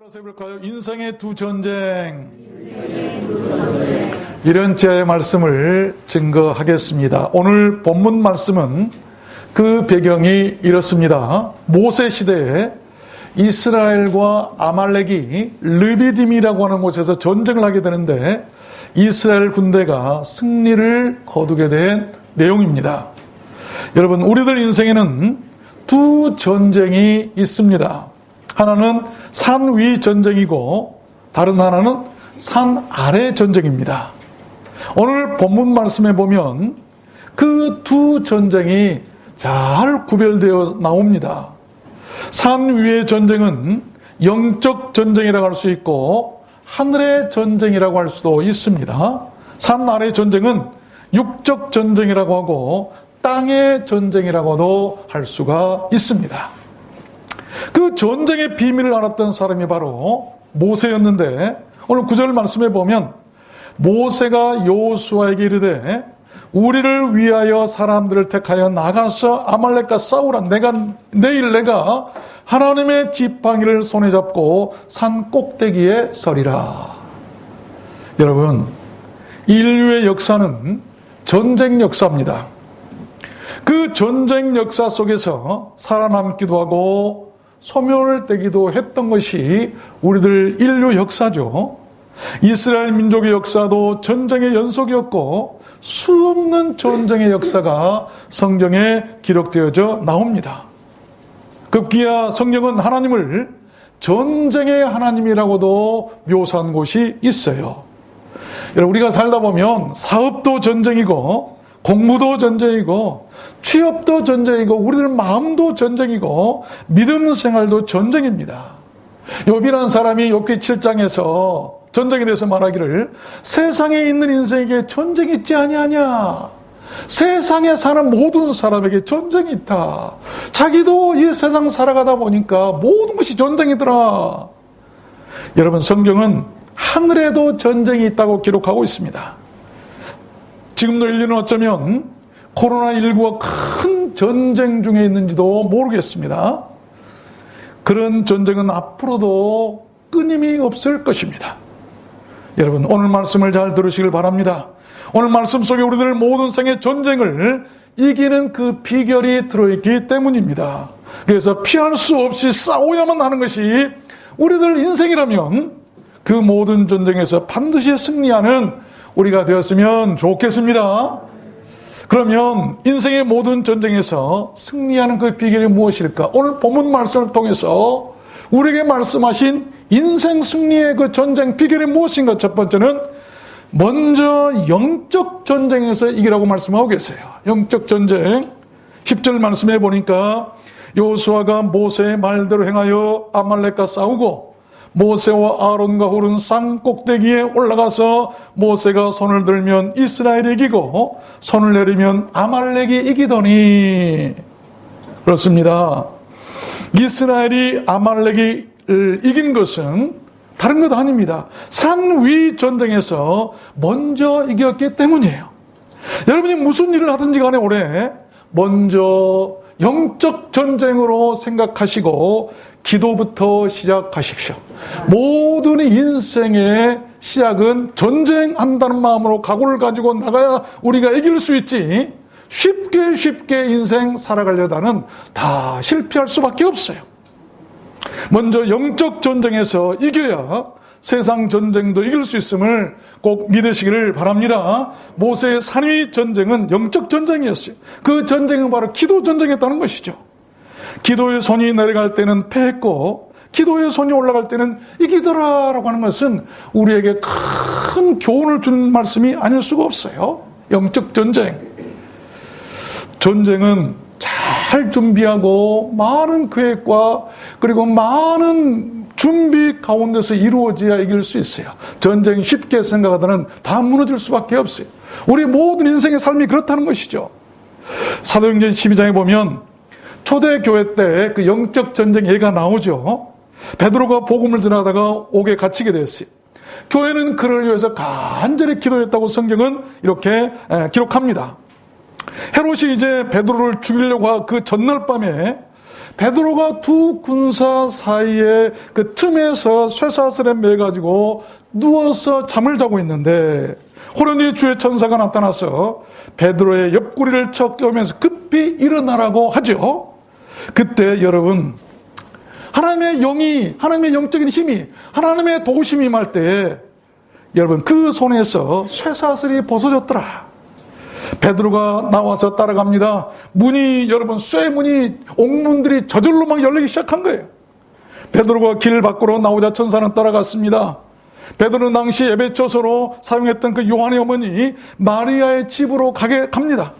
따라서 해볼까요? 인생의 두 전쟁. 이런 제 말씀을 증거하겠습니다. 오늘 본문 말씀은 그 배경이 이렇습니다. 모세 시대에 이스라엘과 아말렉이 르비딤이라고 하는 곳에서 전쟁을 하게 되는데 이스라엘 군대가 승리를 거두게 된 내용입니다. 여러분, 우리들 인생에는 두 전쟁이 있습니다. 하나는 산 위 전쟁이고 다른 하나는 산 아래 전쟁입니다. 오늘 본문 말씀에 보면 그 두 전쟁이 잘 구별되어 나옵니다. 산 위의 전쟁은 영적 전쟁이라고 할 수 있고 하늘의 전쟁이라고 할 수도 있습니다. 산 아래 전쟁은 육적 전쟁이라고 하고 땅의 전쟁이라고도 할 수가 있습니다. 그 전쟁의 비밀을 알았던 사람이 바로 모세였는데 오늘 9절 말씀에 보면 모세가 여호수아에게 이르되 우리를 위하여 사람들을 택하여 나가서 아말렉과 싸우라. 내일 내가 하나님의 지팡이를 손에 잡고 산 꼭대기에 서리라. 여러분, 인류의 역사는 전쟁 역사입니다. 그 전쟁 역사 속에서 살아남기도 하고 소멸되기도 했던 것이 우리들 인류 역사죠. 이스라엘 민족의 역사도 전쟁의 연속이었고 수없는 전쟁의 역사가 성경에 기록되어져 나옵니다. 급기야 성경은 하나님을 전쟁의 하나님이라고도 묘사한 곳이 있어요. 여러분, 우리가 살다 보면 사업도 전쟁이고 공부도 전쟁이고 취업도 전쟁이고 우리들 마음도 전쟁이고 믿음 생활도 전쟁입니다. 욥이라는 사람이 욥기 7장에서 전쟁에 대해서 말하기를 세상에 있는 인생에게 전쟁이 있지 아니하냐. 세상에 사는 모든 사람에게 전쟁이 있다. 자기도 이 세상 살아가다 보니까 모든 것이 전쟁이더라. 여러분, 성경은 하늘에도 전쟁이 있다고 기록하고 있습니다. 지금도 인류는 어쩌면 코로나19가 큰 전쟁 중에 있는지도 모르겠습니다. 그런 전쟁은 앞으로도 끊임이 없을 것입니다. 여러분, 오늘 말씀을 잘 들으시길 바랍니다. 오늘 말씀 속에 우리들 모든 생의 전쟁을 이기는 그 비결이 들어있기 때문입니다. 그래서 피할 수 없이 싸워야만 하는 것이 우리들 인생이라면 그 모든 전쟁에서 반드시 승리하는 우리가 되었으면 좋겠습니다. 그러면 인생의 모든 전쟁에서 승리하는 그 비결이 무엇일까? 오늘 본문 말씀을 통해서 우리에게 말씀하신 인생 승리의 그 전쟁 비결이 무엇인가? 첫 번째는 먼저 영적 전쟁에서 이기라고 말씀하고 계세요. 영적 전쟁 10절 말씀해 보니까 여호수아가 모세의 말대로 행하여 아말렉과 싸우고 모세와 아론과 훌은 산 꼭대기에 올라가서 모세가 손을 들면 이스라엘이 이기고 손을 내리면 아말렉이 이기더니, 그렇습니다. 이스라엘이 아말렉을 이긴 것은 다른 것 아닙니다. 산 위 전쟁에서 먼저 이겼기 때문이에요. 여러분이 무슨 일을 하든지 간에 올해 먼저 영적 전쟁으로 생각하시고 기도부터 시작하십시오. 모든 인생의 시작은 전쟁한다는 마음으로 각오를 가지고 나가야 우리가 이길 수 있지, 쉽게 인생 살아가려다는 다 실패할 수밖에 없어요. 먼저 영적 전쟁에서 이겨야 세상 전쟁도 이길 수 있음을 꼭 믿으시기를 바랍니다. 모세의 산위 전쟁은 영적 전쟁이었어요. 그 전쟁은 바로 기도 전쟁이었다는 것이죠. 기도의 손이 내려갈 때는 패했고 기도의 손이 올라갈 때는 이기더라라고 하는 것은 우리에게 큰 교훈을 준 말씀이 아닐 수가 없어요. 영적 전쟁. 전쟁은 잘 준비하고 많은 계획과 그리고 많은 준비 가운데서 이루어져야 이길 수 있어요. 전쟁 쉽게 생각하다는 다 무너질 수밖에 없어요. 우리 모든 인생의 삶이 그렇다는 것이죠. 사도행전 12장에 보면 초대교회 때 그 영적 전쟁 예가 나오죠. 베드로가 복음을 전하다가 옥에 갇히게 됐어요. 교회는 그를 위해서 간절히 기도했다고 성경은 이렇게 기록합니다. 헤롯이 이제 베드로를 죽이려고 그 전날 밤에 베드로가 두 군사 사이에 그 틈에서 쇠사슬에 매가지고 누워서 잠을 자고 있는데 호련히 주의 천사가 나타나서 베드로의 옆구리를 쳐 깨우면서 급히 일어나라고 하죠. 그때 여러분, 하나님의 영이, 하나님의 영적인 힘이, 하나님의 도우심이 임할 때 여러분 그 손에서 쇠사슬이 벗어졌더라. 베드로가 나와서 따라갑니다. 문이, 여러분 쇠문이, 옥문들이 저절로 막 열리기 시작한 거예요. 베드로가 길 밖으로 나오자 천사는 따라갔습니다. 베드로는 당시 에베소서로 사용했던 그 요한의 어머니 마리아의 집으로 갑니다.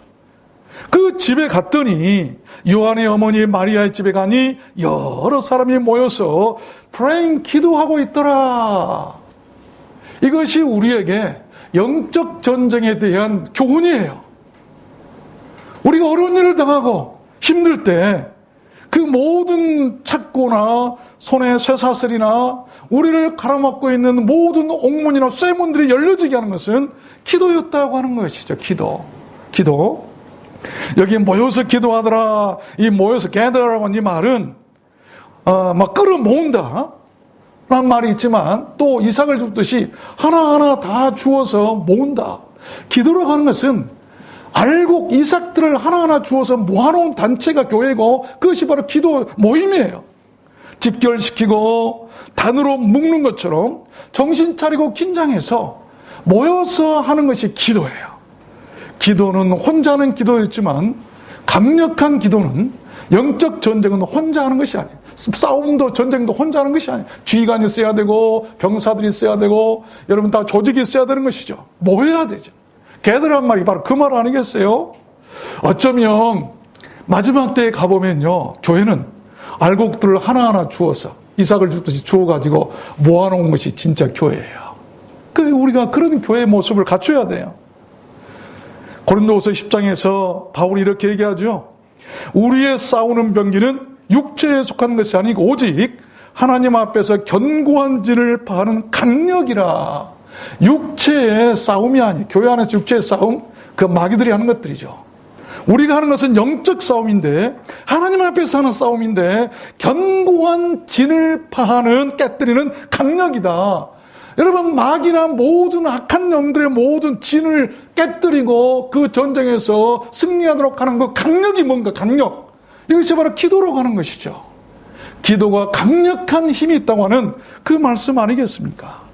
그 집에 갔더니 요한의 어머니 마리아의 집에 가니 여러 사람이 모여서 praying, 기도하고 있더라. 이것이 우리에게 영적 전쟁에 대한 교훈이에요. 우리가 어려운 일을 당하고 힘들 때 그 모든 착고나 손에 쇠사슬이나 우리를 가로막고 있는 모든 옥문이나 쇠문들이 열려지게 하는 것은 기도였다고 하는 것이죠. 기도. 여기 모여서 기도하더라. 이 모여서 gather라고 하는 이 말은 막 끌어모은다 라는 말이 있지만 또 이삭을 줍듯이 하나하나 다 주어서 모은다. 기도라고 하는 것은 알곡 이삭들을 하나하나 주어서 모아놓은 단체가 교회고 그것이 바로 기도 모임이에요. 집결시키고 단으로 묶는 것처럼 정신 차리고 긴장해서 모여서 하는 것이 기도예요. 기도는 혼자 하는 기도였지만 강력한 기도는, 영적 전쟁은 혼자 하는 것이 아니에요. 싸움도 전쟁도 혼자 하는 것이 아니에요. 지휘관이 있어야 되고 병사들이 있어야 되고 여러분 다 조직이 있어야 되는 것이죠. 모여야 되죠. 걔들한 말이 바로 그 말 아니겠어요? 어쩌면 마지막 때에 가보면요, 교회는 알곡들을 하나하나 주어서 이삭을 줍듯이 주어가지고 모아놓은 것이 진짜 교회예요. 우리가 그런 교회의 모습을 갖춰야 돼요. 고린도후서 10장에서 바울이 이렇게 얘기하죠. 우리의 싸우는 병기는 육체에 속한 것이 아니고 오직 하나님 앞에서 견고한 진을 파하는 강력이라. 육체의 싸움이 아니, 교회 안에서 육체의 싸움, 그 마귀들이 하는 것들이죠. 우리가 하는 것은 영적 싸움인데, 하나님 앞에서 하는 싸움인데 견고한 진을 파하는, 깨뜨리는 강력이다. 여러분, 마귀나 모든 악한 영들의 모든 진을 깨뜨리고 그 전쟁에서 승리하도록 하는 그 강력이 뭔가, 강력. 이것이 바로 기도로 가는 것이죠. 기도가 강력한 힘이 있다고 하는 그 말씀 아니겠습니까?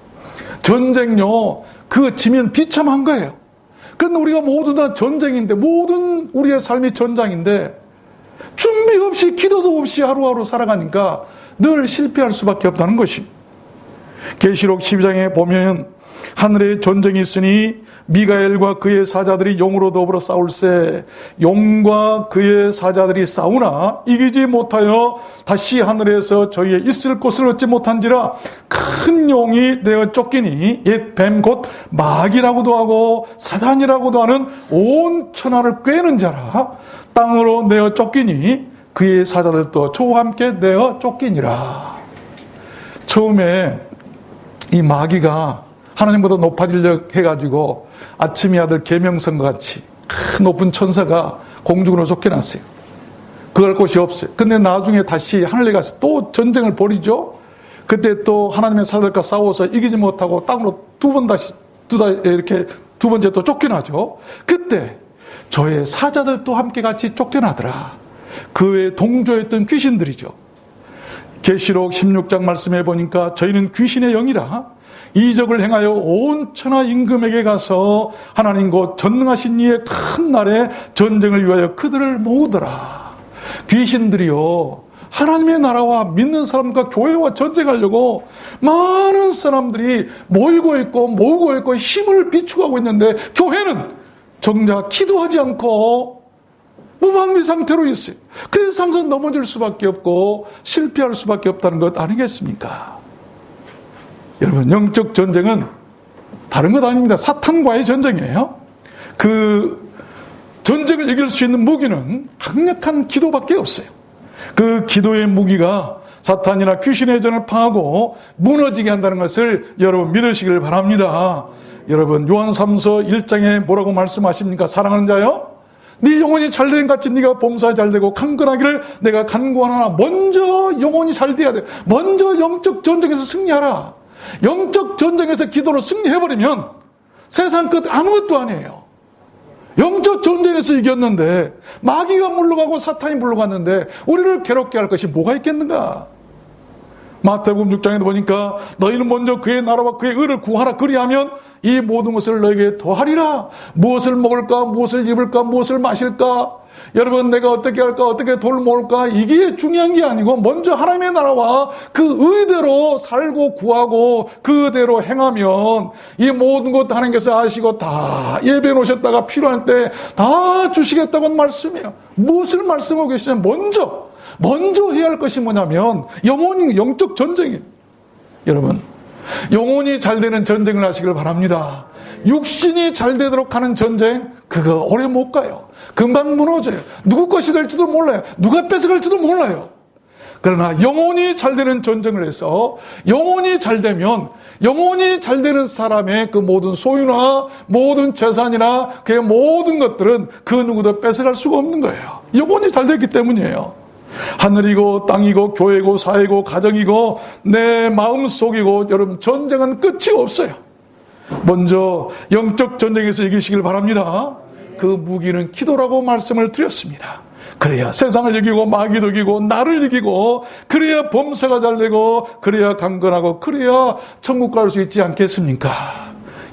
전쟁요, 그거 지면 비참한 거예요. 그런데 우리가 모두 다 전쟁인데, 모든 우리의 삶이 전장인데 준비 없이 기도도 없이 하루하루 살아가니까 늘 실패할 수밖에 없다는 것입니다. 계시록 12장에 보면 하늘에 전쟁이 있으니 미가엘과 그의 사자들이 용으로 더불어 싸울세 용과 그의 사자들이 싸우나 이기지 못하여 다시 하늘에서 저희의 있을 곳을 얻지 못한지라 큰 용이 내어 쫓기니 옛 뱀 곧 마귀라고도 하고 사단이라고도 하는 온 천하를 꿰는 자라 땅으로 내어 쫓기니 그의 사자들도 저와 함께 내어 쫓기니라. 처음에 이 마귀가 하나님보다 높아지려 해가지고 아침의 아들 계명성과 같이 큰 높은 천사가 공중으로 쫓겨났어요. 그럴 곳이 없어요. 근데 나중에 다시 하늘에 가서 또 전쟁을 벌이죠. 그때 또 하나님의 사자들과 싸워서 이기지 못하고 땅으로 두 번째 또 쫓겨나죠. 그때 저의 사자들도 함께 같이 쫓겨나더라. 그 외에 동조했던 귀신들이죠. 계시록 16장 말씀해 보니까 저희는 귀신의 영이라 이적을 행하여 온 천하 임금에게 가서 하나님 곧 전능하신 이의 큰 날에 전쟁을 위하여 그들을 모으더라. 귀신들이요, 하나님의 나라와 믿는 사람과 교회와 전쟁하려고 많은 사람들이 모이고 있고 힘을 비축하고 있는데 교회는 정작 기도하지 않고 무방비 상태로 있어요. 그래서 항상 넘어질 수밖에 없고 실패할 수밖에 없다는 것 아니겠습니까? 여러분, 영적 전쟁은 다른 것 아닙니다. 사탄과의 전쟁이에요. 그 전쟁을 이길 수 있는 무기는 강력한 기도밖에 없어요. 그 기도의 무기가 사탄이나 귀신의 전을 파하고 무너지게 한다는 것을 여러분 믿으시길 바랍니다. 여러분, 요한 3서 1장에 뭐라고 말씀하십니까? 사랑하는 자요, 네 영혼이 잘되는 같이 네가 범사에 잘되고 강건하기를 내가 간구하노라. 먼저 영혼이 잘돼야 돼. 먼저 영적 전쟁에서 승리하라. 영적 전쟁에서 기도로 승리해버리면 세상 끝 아무것도 아니에요. 영적 전쟁에서 이겼는데, 마귀가 물러가고 사탄이 물러갔는데 우리를 괴롭게 할 것이 뭐가 있겠는가? 마태복음 6장에도 보니까 너희는 먼저 그의 나라와 그의 의를 구하라. 그리하면 이 모든 것을 너에게 더하리라. 무엇을 먹을까, 무엇을 입을까, 무엇을 마실까, 여러분 내가 어떻게 할까, 어떻게 돈을 모을까, 이게 중요한 게 아니고 먼저 하나님의 나라와 그 의대로 살고 구하고 그대로 행하면 이 모든 것 하나님께서 아시고 다 예배해 놓으셨다가 필요할 때 다 주시겠다고 말씀해요. 무엇을 말씀하고 계시냐면 먼저 해야 할 것이 뭐냐면 영혼이 영적 전쟁이에요. 여러분, 영혼이 잘 되는 전쟁을 하시길 바랍니다. 육신이 잘 되도록 하는 전쟁, 그거 오래 못 가요. 금방 무너져요. 누구 것이 될지도 몰라요. 누가 뺏어갈지도 몰라요. 그러나 영혼이 잘 되는 전쟁을 해서 영혼이 잘 되면 영혼이 잘 되는 사람의 그 모든 소유나 모든 재산이나 그의 모든 것들은 그 누구도 뺏어갈 수가 없는 거예요. 영혼이 잘 됐기 때문이에요. 하늘이고 땅이고 교회고 사회고 가정이고 내 마음속이고, 여러분 전쟁은 끝이 없어요. 먼저 영적 전쟁에서 이기시길 바랍니다. 그 무기는 기도라고 말씀을 드렸습니다. 그래야 세상을 이기고 마귀도 이기고 나를 이기고, 그래야 범사가 잘 되고, 그래야 강건하고, 그래야 천국 갈 수 있지 않겠습니까?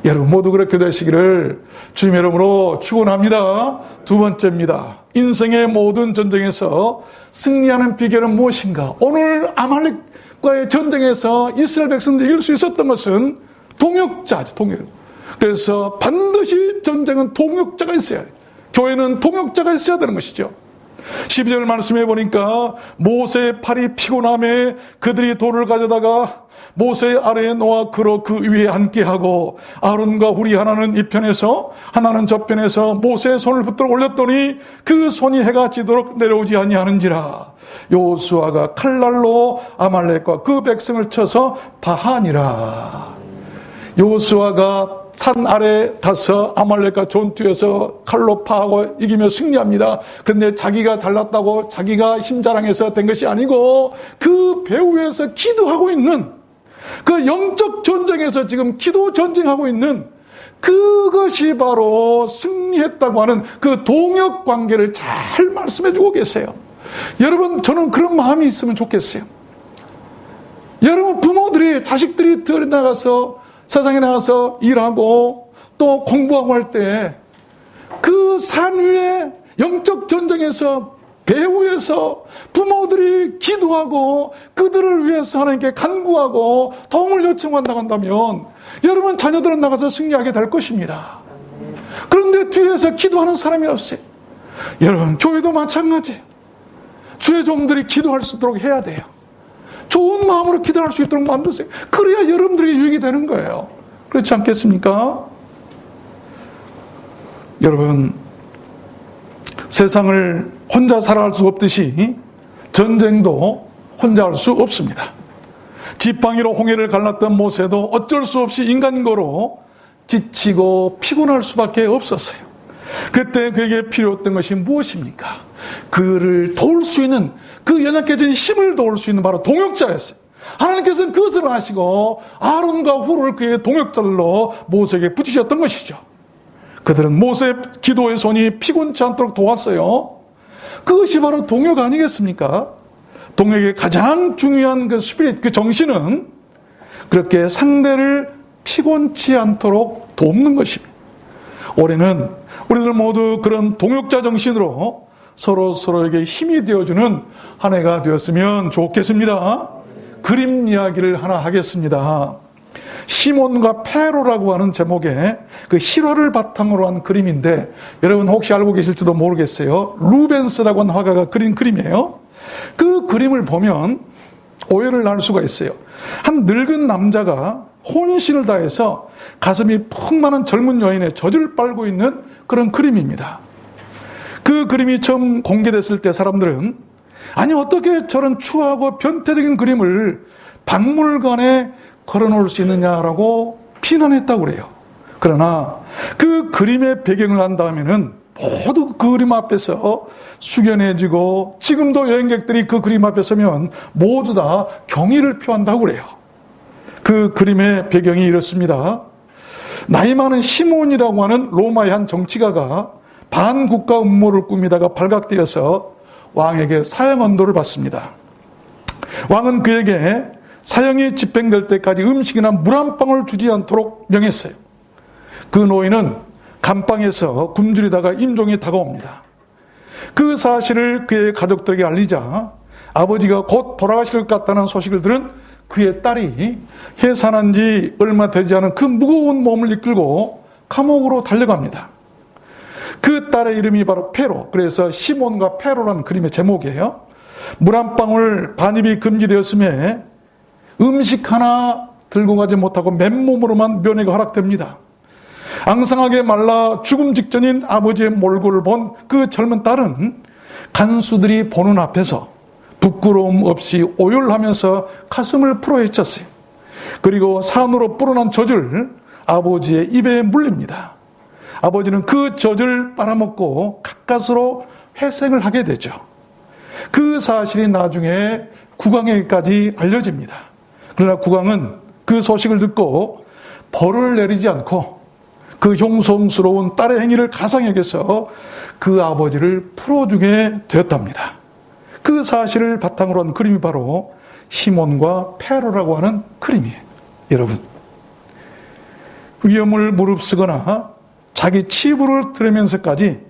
여러분 모두 그렇게 되시기를 주님의 이름으로 축원합니다. 두 번째입니다. 인생의 모든 전쟁에서 승리하는 비결은 무엇인가? 오늘 아말렉과의 전쟁에서 이스라엘 백성들이 이길 수 있었던 것은 동역자죠. 동역. 그래서 반드시 전쟁은 동역자가 있어야 해요. 교회는 동역자가 있어야 되는 것이죠. 12절 말씀해 보니까 모세의 팔이 피곤함에 그들이 돌을 가져다가 모세 아래에 놓아 그로 그 위에 앉게 하고, 아론과 훌이 하나는 이 편에서 하나는 저 편에서 모세의 손을 붙들어 올렸더니 그 손이 해가 지도록 내려오지 아니하는지라. 여호수아가 칼날로 아말렉과 그 백성을 쳐서 다하니라. 여호수아가 산 아래 가서 아말렉과 전투에서 칼로 파하고 이기며 승리합니다. 그런데 자기가 잘났다고 자기가 힘자랑해서 된 것이 아니고 그 배후에서 기도하고 있는, 그 영적 전쟁에서 지금 기도 전쟁하고 있는, 그것이 바로 승리했다고 하는 그 동역 관계를 잘 말씀해 주고 계세요. 여러분, 저는 그런 마음이 있으면 좋겠어요. 여러분 부모들이 자식들이 들어나가서 세상에 나가서 일하고 또 공부하고 할 때 그 산 위에 영적 전쟁에서 배후에서 부모들이 기도하고 그들을 위해서 하나님께 간구하고 도움을 요청한다고 한다면 여러분 자녀들은 나가서 승리하게 될 것입니다. 그런데 뒤에서 기도하는 사람이 없어요. 여러분 교회도 마찬가지예요. 주의 종들이 기도할 수 있도록 해야 돼요. 좋은 마음으로 기도할 수 있도록 만드세요. 그래야 여러분들에게 유익이 되는 거예요. 그렇지 않겠습니까? 여러분, 세상을 혼자 살아갈 수 없듯이 전쟁도 혼자 할 수 없습니다. 지팡이로 홍해를 갈랐던 모세도 어쩔 수 없이 인간고로 지치고 피곤할 수밖에 없었어요. 그때 그에게 필요했던 것이 무엇입니까? 그를 도울 수 있는, 그 연약해진 힘을 도울 수 있는 바로 동역자였어요. 하나님께서는 그것을 아시고 아론과 훌을 그의 동역자들로 모세에게 붙이셨던 것이죠. 그들은 모세의 기도의 손이 피곤치 않도록 도왔어요. 그것이 바로 동역 아니겠습니까? 동역의 가장 중요한 그 스피릿, 그 정신은 그렇게 상대를 피곤치 않도록 돕는 것입니다. 올해는 우리들 모두 그런 동역자 정신으로 서로에게 힘이 되어주는 한 해가 되었으면 좋겠습니다. 그림 이야기를 하나 하겠습니다. 시몬과 페로라고 하는 제목의 그 실화를 바탕으로 한 그림인데, 여러분 혹시 알고 계실지도 모르겠어요. 루벤스라고 하는 화가가 그린 그림이에요. 그 그림을 보면 오해를 날 수가 있어요. 한 늙은 남자가 혼신을 다해서 가슴이 푹 마른 젊은 여인의 젖을 빨고 있는 그런 그림입니다. 그 그림이 처음 공개됐을 때 사람들은 아니 어떻게 저런 추하고 변태적인 그림을 박물관에 걸어놓을 수 있느냐라고 비난했다고 그래요. 그러나 그 그림의 배경을 안 다음에는 모두 그 그림 앞에서 숙연해지고, 지금도 여행객들이 그 그림 앞에 서면 모두 다 경의를 표한다고 그래요. 그 그림의 배경이 이렇습니다. 나이 많은 시몬이라고 하는 로마의 한 정치가가 반국가 음모를 꾸미다가 발각되어서 왕에게 사형 언도를 받습니다. 왕은 그에게 사형이 집행될 때까지 음식이나 물 한 방울 주지 않도록 명했어요. 그 노인은 감방에서 굶주리다가 임종이 다가옵니다. 그 사실을 그의 가족들에게 알리자 아버지가 곧 돌아가실 것 같다는 소식을 들은 그의 딸이 해산한 지 얼마 되지 않은 그 무거운 몸을 이끌고 감옥으로 달려갑니다. 그 딸의 이름이 바로 페로, 그래서 시몬과 페로라는 그림의 제목이에요. 물 한 방울 반입이 금지되었음에 음식 하나 들고 가지 못하고 맨몸으로만 면회가 허락됩니다. 앙상하게 말라 죽음 직전인 아버지의 몰골을 본 그 젊은 딸은 간수들이 보는 앞에서 부끄러움 없이 오열하면서 가슴을 풀어헤쳤어요. 그리고 산으로 불어난 젖을 아버지의 입에 물립니다. 아버지는 그 젖을 빨아먹고 가까스로 회생을 하게 되죠. 그 사실이 나중에 국왕에게까지 알려집니다. 그러나 국왕은 그 소식을 듣고 벌을 내리지 않고 그 형성스러운 딸의 행위를 가상 여겨서 그 아버지를 풀어주게 되었답니다. 그 사실을 바탕으로 한 그림이 바로 시몬과 페로라고 하는 그림이에요. 여러분, 위험을 무릅쓰거나 자기 치부를 드러면서까지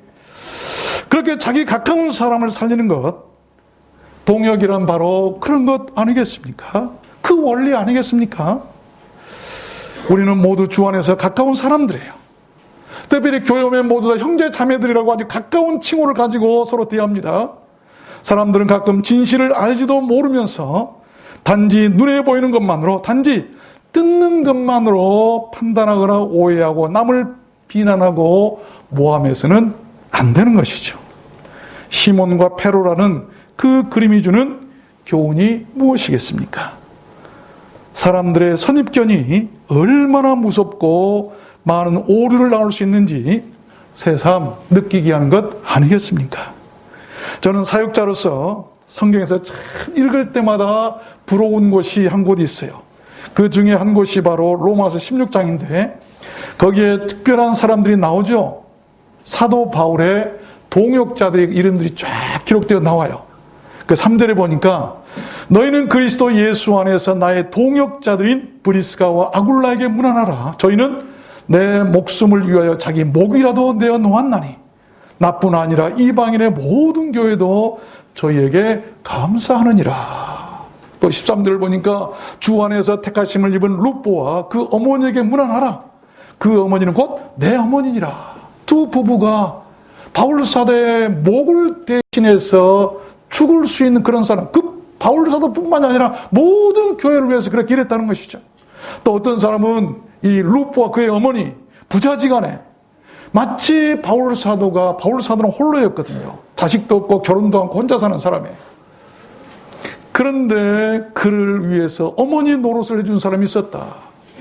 그렇게 자기 가까운 사람을 살리는 것, 동역이란 바로 그런 것 아니겠습니까? 그 원리 아니겠습니까? 우리는 모두 주 안에서 가까운 사람들이에요. 특별히 교회에 모두 다 형제 자매들이라고 아주 가까운 칭호를 가지고 서로 대합니다. 사람들은 가끔 진실을 알지도 모르면서 단지 눈에 보이는 것만으로, 단지 듣는 것만으로 판단하거나 오해하고 남을 비난하고 모함해서는 안 되는 것이죠. 시몬과 페로라는 그 그림이 주는 교훈이 무엇이겠습니까? 사람들의 선입견이 얼마나 무섭고 많은 오류를 낳을 수 있는지 새삼 느끼게 하는 것 아니겠습니까? 저는 사역자로서 성경에서 참 읽을 때마다 부러운 곳이 한 곳이 있어요. 그 중에 한 곳이 바로 로마서 16장인데 거기에 특별한 사람들이 나오죠. 사도 바울의 동역자들의 이름들이 쫙 기록되어 나와요. 그 3절에 보니까 너희는 그리스도 예수 안에서 나의 동역자들인 브리스가와 아굴라에게 문안하라. 저희는 내 목숨을 위하여 자기 목이라도 내어 놓았나니 나뿐 아니라 이방인의 모든 교회도 저희에게 감사하느니라. 또 13절을 보니까 주 안에서 택하심을 입은 루포와 그 어머니에게 문안하라. 그 어머니는 곧 내 어머니니라. 두 부부가 바울 사도의 목을 대신해서 죽을 수 있는 그런 사람, 그 바울 사도뿐만 아니라 모든 교회를 위해서 그렇게 일했다는 것이죠. 또 어떤 사람은 이 루포와 그의 어머니 부자지간에 마치 바울 사도는 홀로였거든요. 자식도 없고 결혼도 않고 혼자 사는 사람이에요. 그런데 그를 위해서 어머니 노릇을 해준 사람이 있었다.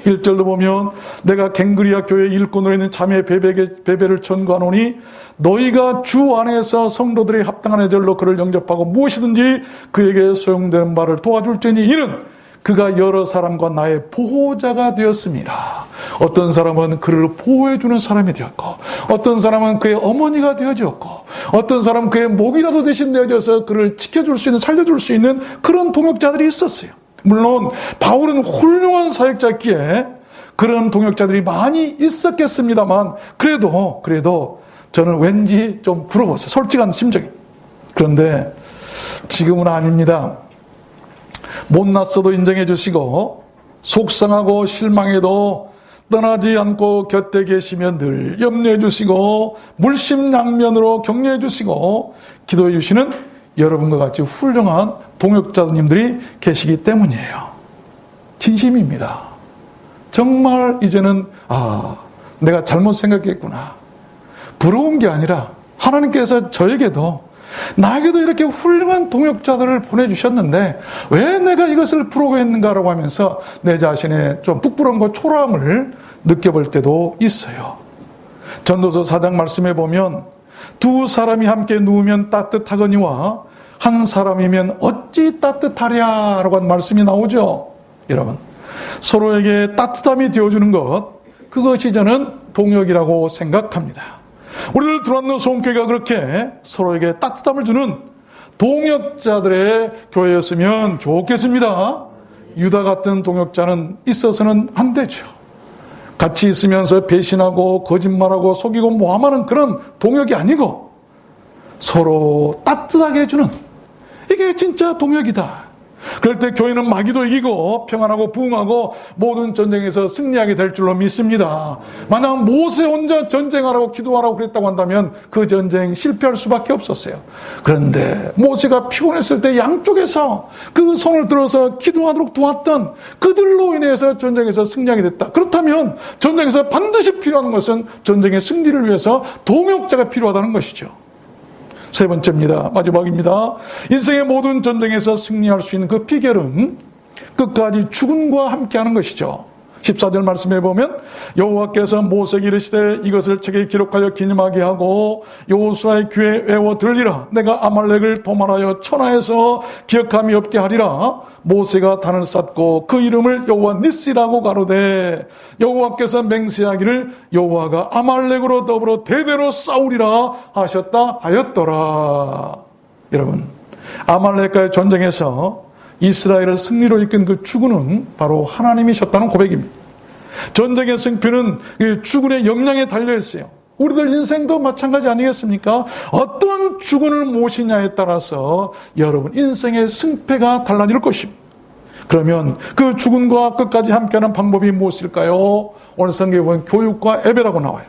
1절도 보면 내가 갱그리아 교회 일꾼으로 있는 자매 베베를 전거하노니 너희가 주 안에서 성도들이 합당한 애절로 그를 영접하고 무엇이든지 그에게 소용되는 바를 도와줄지니 이는 그가 여러 사람과 나의 보호자가 되었습니다. 어떤 사람은 그를 보호해주는 사람이 되었고, 어떤 사람은 그의 어머니가 되어주었고, 어떤 사람은 그의 목이라도 대신 되어져서 그를 지켜줄 수 있는, 살려줄 수 있는 그런 동역자들이 있었어요. 물론 바울은 훌륭한 사역자였기에 그런 동역자들이 많이 있었겠습니다만 그래도 저는 왠지 좀 부러웠어요. 솔직한 심정이. 그런데 지금은 아닙니다. 못났어도 인정해 주시고 속상하고 실망해도 떠나지 않고 곁에 계시며 늘 염려해 주시고 물심양면으로 격려해 주시고 기도해 주시는 여러분과 같이 훌륭한 동역자님들이 계시기 때문이에요. 진심입니다. 정말 이제는 내가 잘못 생각했구나. 부러운 게 아니라 하나님께서 저에게도 나에게도 이렇게 훌륭한 동역자들을 보내주셨는데 왜 내가 이것을 부러워했는가라고 하면서 내 자신의 좀 부끄러움과 초라함을 느껴볼 때도 있어요. 전도서 4장 말씀에 보면 두 사람이 함께 누우면 따뜻하거니와 한 사람이면 어찌 따뜻하랴라고 하는 말씀이 나오죠. 여러분, 서로에게 따뜻함이 되어주는 것, 그것이 저는 동역이라고 생각합니다. 우리들 두란노 소원교회가 그렇게 서로에게 따뜻함을 주는 동역자들의 교회였으면 좋겠습니다. 유다 같은 동역자는 있어서는 안 되죠. 같이 있으면서 배신하고 거짓말하고 속이고 모함하는 그런 동역이 아니고 서로 따뜻하게 해주는, 이게 진짜 동역이다. 그럴 때 교회는 마귀도 이기고 평안하고 부흥하고 모든 전쟁에서 승리하게 될 줄로 믿습니다. 만약 모세 혼자 전쟁하라고 기도하라고 그랬다고 한다면 그 전쟁 실패할 수밖에 없었어요. 그런데 모세가 피곤했을 때 양쪽에서 그 손을 들어서 기도하도록 도왔던 그들로 인해서 전쟁에서 승리하게 됐다. 그렇다면 전쟁에서 반드시 필요한 것은 전쟁의 승리를 위해서 동역자가 필요하다는 것이죠. 세 번째입니다. 마지막입니다. 인생의 모든 전쟁에서 승리할 수 있는 그 비결은 끝까지 죽음과 함께하는 것이죠. 14절 말씀해 보면 여호와께서 모세에게 이르시되 이것을 책에 기록하여 기념하게 하고 여호수아의 귀에 외워 들리라. 내가 아말렉을 도말하여 천하에서 기억함이 없게 하리라. 모세가 단을 쌓고 그 이름을 여호와 니시라고 가로되 여호와께서 맹세하기를 여호와가 아말렉으로 더불어 대대로 싸우리라 하셨다 하였더라. 여러분, 아말렉과의 전쟁에서 이스라엘을 승리로 이끈 그 주군은 바로 하나님이셨다는 고백입니다. 전쟁의 승패는 주군의 역량에 달려있어요. 우리들 인생도 마찬가지 아니겠습니까? 어떤 주군을 모시냐에 따라서 여러분 인생의 승패가 달라질 것입니다. 그러면 그 주군과 끝까지 함께하는 방법이 무엇일까요? 오늘 성경에 보면 교육과 예배라고 나와요.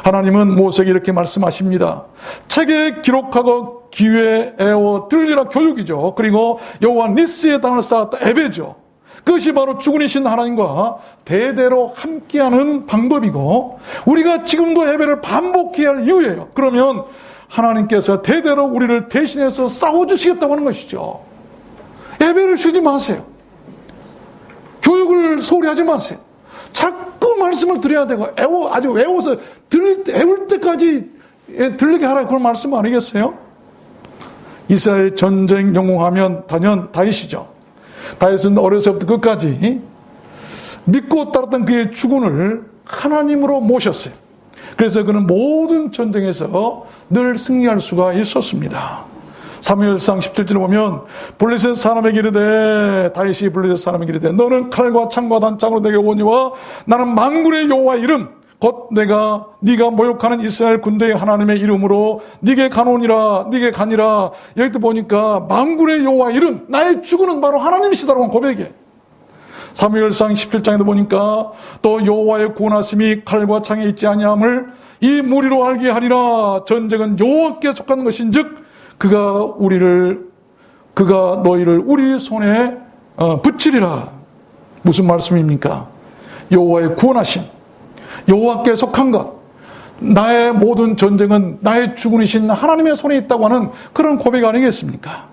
하나님은 모세에게 이렇게 말씀하십니다. 책에 기록하고 귀에 애워 들리라 교육이죠. 그리고 여호와 니스의 단을 쌓았다 예배죠. 그것이 바로 주군이신 하나님과 대대로 함께하는 방법이고 우리가 지금도 예배를 반복해야 할 이유예요. 그러면 하나님께서 대대로 우리를 대신해서 싸워주시겠다고 하는 것이죠. 예배를 쉬지 마세요. 교육을 소홀히 하지 마세요. 자꾸 말씀을 드려야 되고 아주 외워서 애울 때까지 들리게 하라, 그런 말씀 아니겠어요? 이스라엘 전쟁 영웅하면 단연 다윗이죠. 다윗은 어려서부터 끝까지 믿고 따랐던 그의 주군을 하나님으로 모셨어요. 그래서 그는 모든 전쟁에서 늘 승리할 수가 있었습니다. 사무엘상 17절에 보면 블레셋 사람에게 이르되 다윗이 블레셋 사람에게 이르되 너는 칼과 창과 단창으로 내게 오니와 나는 만군의 여호와 이름 곧 네가 모욕하는 이스라엘 군대의 하나님의 이름으로 네게 가노니라 네게 가니라. 여기 또 보니까 만군의 여호와 이름, 나의 주군은 바로 하나님이시다라고 고백해. 사무엘상 17장에도 보니까 또 여호와의 구원하심이 칼과 창에 있지 아니함을 이 무리로 알게 하리라. 전쟁은 여호와께 속한 것인즉 그가 너희를 우리 손에 붙이리라. 무슨 말씀입니까? 여호와의 구원하심, 여호와께 속한 것, 나의 모든 전쟁은 나의 주군이신 하나님의 손에 있다고 하는 그런 고백 아니겠습니까?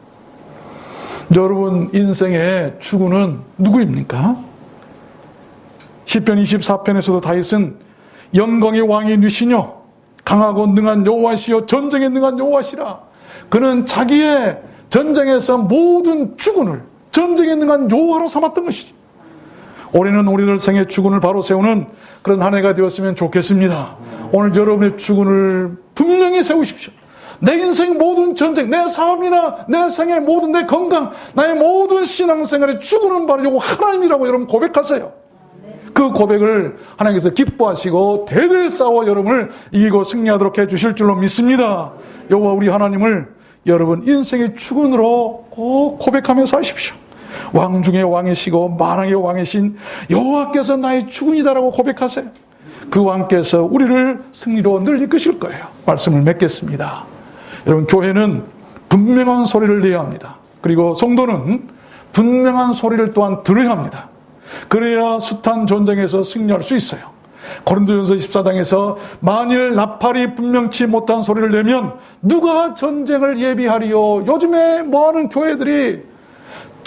여러분 인생의 주군은 누구입니까? 시편 24편에서도 다윗은 영광의 왕이 누시뇨 강하고 능한 여호와시요 전쟁에 능한 여호와시라. 그는 자기의 전쟁에서 모든 주군을 전쟁에 능한 여호와로 삼았던 것이죠. 올해는 우리들 생의 주군을 바로 세우는 그런 한 해가 되었으면 좋겠습니다. 오늘 여러분의 주군을 분명히 세우십시오. 내 인생 모든 전쟁, 내 삶이나 내 생의 모든 내 건강, 나의 모든 신앙생활의 주군은 바로 하나님이라고 여러분 고백하세요. 그 고백을 하나님께서 기뻐하시고 대대에 싸워 여러분을 이기고 승리하도록 해주실 줄로 믿습니다. 여호와 우리 하나님을 여러분 인생의 주군으로 꼭 고백하면서 하십시오. 왕 중의 왕이시고 만왕의 왕이신 여호와께서 나의 주군이다라고 고백하세요. 그 왕께서 우리를 승리로 늘 이끄실 거예요. 말씀을 맺겠습니다. 여러분 교회는 분명한 소리를 내야 합니다. 그리고 성도는 분명한 소리를 또한 들어야 합니다. 그래야 숱한 전쟁에서 승리할 수 있어요. 고린도전서 14장에서 만일 나팔이 분명치 못한 소리를 내면 누가 전쟁을 예비하리요. 요즘에 뭐하는 교회들이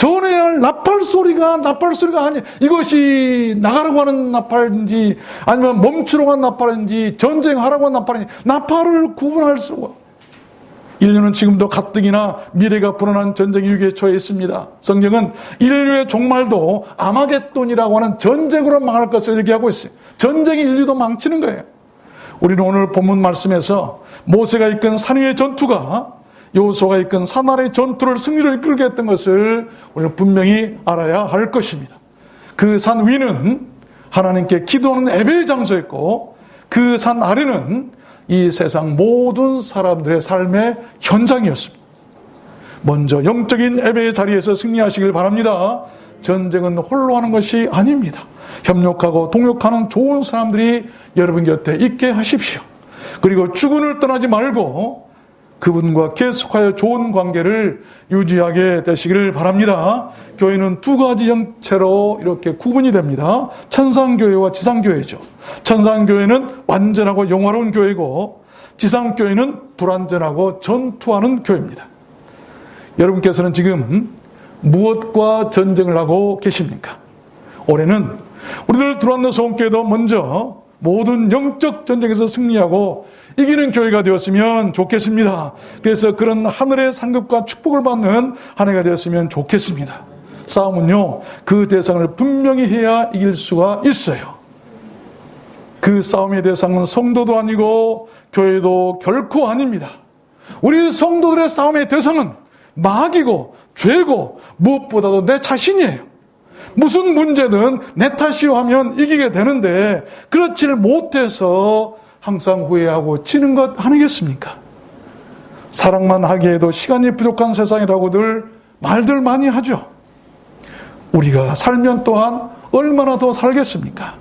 전해야 할 나팔 소리가 아니에요. 이것이 나가라고 하는 나팔인지 아니면 멈추라고 하는 나팔인지 전쟁하라고 하는 나팔인지 나팔을 구분할 수가. 인류는 지금도 가뜩이나 미래가 불안한 전쟁 위기에 처해 있습니다. 성경은 인류의 종말도 아마겟돈이라고 하는 전쟁으로 망할 것을 얘기하고 있어요. 전쟁이 인류도 망치는 거예요. 우리는 오늘 본문 말씀에서 모세가 이끈 산 위의 전투가 여호수아가 이끈 산 아래의 전투를 승리로 이끌게 했던 것을 우리는 분명히 알아야 할 것입니다. 그 산 위는 하나님께 기도하는 예배의 장소였고 그 산 아래는 이 세상 모든 사람들의 삶의 현장이었습니다. 먼저 영적인 예배의 자리에서 승리하시길 바랍니다. 전쟁은 홀로 하는 것이 아닙니다. 협력하고 동역하는 좋은 사람들이 여러분 곁에 있게 하십시오. 그리고 주군을 떠나지 말고 그분과 계속하여 좋은 관계를 유지하게 되시기를 바랍니다. 교회는 두 가지 형체로 이렇게 구분이 됩니다. 천상교회와 지상교회죠. 천상교회는 완전하고 영화로운 교회고 지상교회는 불완전하고 전투하는 교회입니다. 여러분께서는 지금 무엇과 전쟁을 하고 계십니까? 올해는 우리들 두란노 소원교회도 먼저 모든 영적 전쟁에서 승리하고 이기는 교회가 되었으면 좋겠습니다. 그래서 그런 하늘의 상급과 축복을 받는 한 해가 되었으면 좋겠습니다. 싸움은요, 그 대상을 분명히 해야 이길 수가 있어요. 그 싸움의 대상은 성도도 아니고 교회도 결코 아닙니다. 우리 성도들의 싸움의 대상은 마귀고 죄고 무엇보다도 내 자신이에요. 무슨 문제든 내 탓이요 하면 이기게 되는데 그렇지를 못해서 항상 후회하고 지는 것 아니겠습니까? 사랑만 하기에도 시간이 부족한 세상이라고들 말들 많이 하죠. 우리가 살면 또한 얼마나 더 살겠습니까?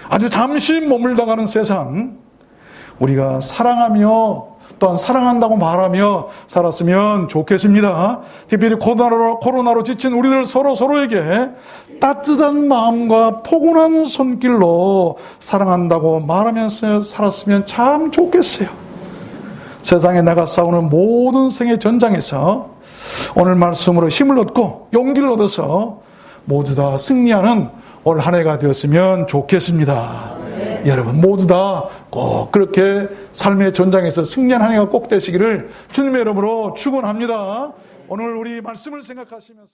아주 잠시 머물다가는 세상, 우리가 사랑하며 또한 사랑한다고 말하며 살았으면 좋겠습니다. 특별히 코로나로 지친 우리들 서로에게 따뜻한 마음과 포근한 손길로 사랑한다고 말하면서 살았으면 참 좋겠어요. 세상에 나가 싸우는 모든 생의 전장에서 오늘 말씀으로 힘을 얻고 용기를 얻어서 모두 다 승리하는 올 한 해가 되었으면 좋겠습니다. 여러분 모두 다 꼭 그렇게 삶의 전장에서 승리한 한 해가 꼭 되시기를 주님의 이름으로 축원합니다. 오늘 우리 말씀을 생각하시면서